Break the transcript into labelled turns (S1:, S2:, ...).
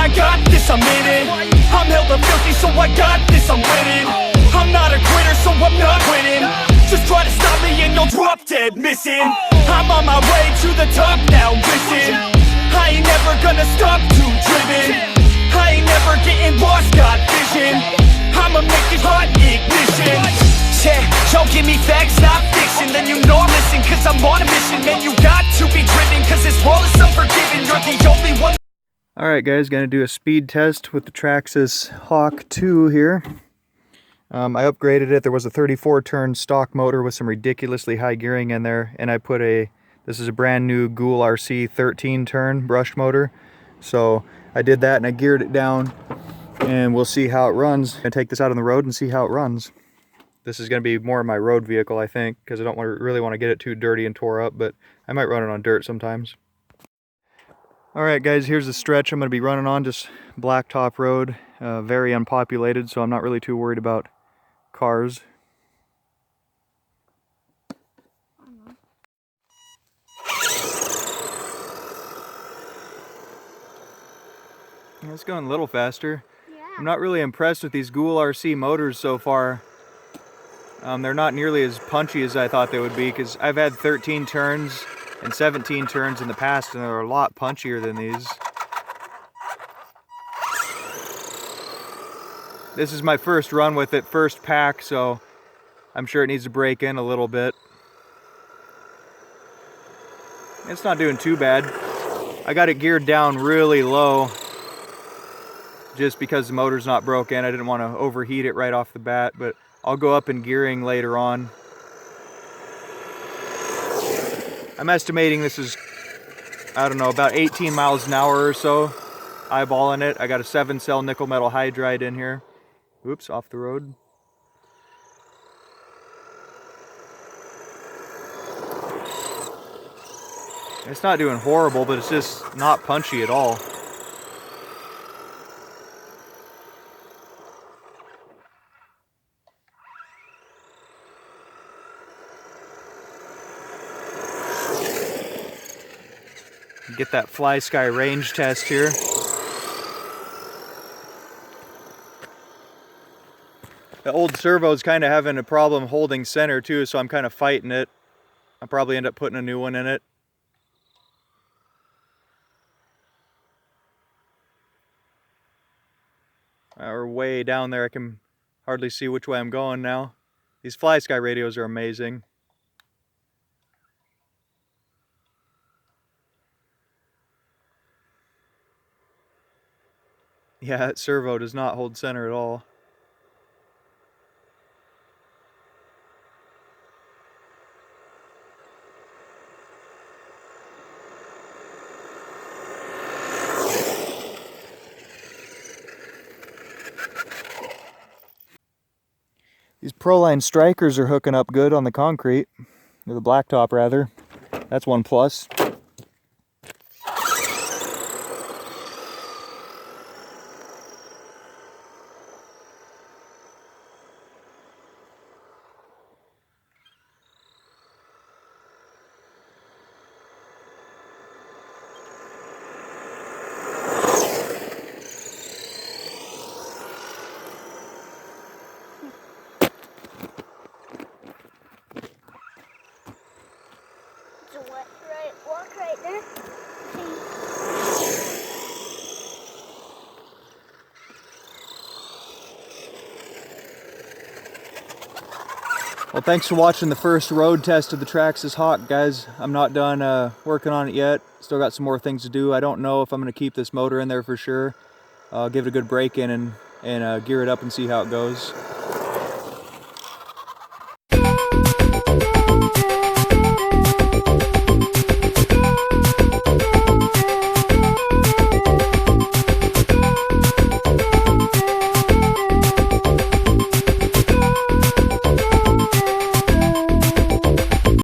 S1: I got this, I'm in it. I'm hella filthy, so I got this, I'm winning. I'm not a quitter, so I'm not quitting. Just try to stop me and you'll drop dead missing. I'm on my way to the top now, listen. I ain't never gonna stop, too driven. I ain't never getting lost, got vision. I'ma make it hot, ignition. Yeah, y'all give me facts, not fiction. Then you know I'm listening, cause I'm on a mission. Man, you got to be driven, cause this world is unforgiving. You're the only one.
S2: Alright guys, gonna do a speed test with the Traxxas Hawk 2 here. I upgraded it. There was a 34 turn stock motor with some ridiculously high gearing in there, and I put this is a brand new Ghoul RC 13 turn brushed motor. So I did that and I geared it down, and we'll see how it runs. I'm gonna take this out on the road and see how it runs. This is gonna be more of my road vehicle, I think, because I don't really want to get it too dirty and tore up, but I might run it on dirt sometimes. Alright guys, here's the stretch I'm going to be running on, just blacktop road, very unpopulated, so I'm not really too worried about cars. It's going a little faster. Yeah. I'm not really impressed with these Ghoul RC motors so far. They're not nearly as punchy as I thought they would be, because I've had 13 turns and 17 turns in the past, and they're a lot punchier than these. This is my first run with it, first pack, so I'm sure it needs to break in a little bit. It's not doing too bad. I got it geared down really low just because the motor's not broken. I didn't want to overheat it right off the bat, but I'll go up in gearing later on. I'm estimating this is, I don't know, about 18 miles an hour or so. Eyeballing it. I got a 7-cell nickel metal hydride in here. Oops, off the road. It's not doing horrible, but it's just not punchy at all. Get that Fly Sky range test here. The old servo's kind of having a problem holding center too, so I'm kind of fighting it. I'll probably end up putting a new one in it. We're way down there. I can hardly see which way I'm going now. These Fly Sky radios are amazing. Yeah, that servo does not hold center at all. These Proline strikers are hooking up good on the concrete, or the blacktop rather. That's one plus.
S3: Walk right there.
S2: Well, thanks for watching the first road test of the Traxxas Hawk, guys. I'm not done working on it yet. Still got some more things to do. I don't know if I'm going to keep this motor in there for sure. I'll give it a good break in and gear it up and see how it goes.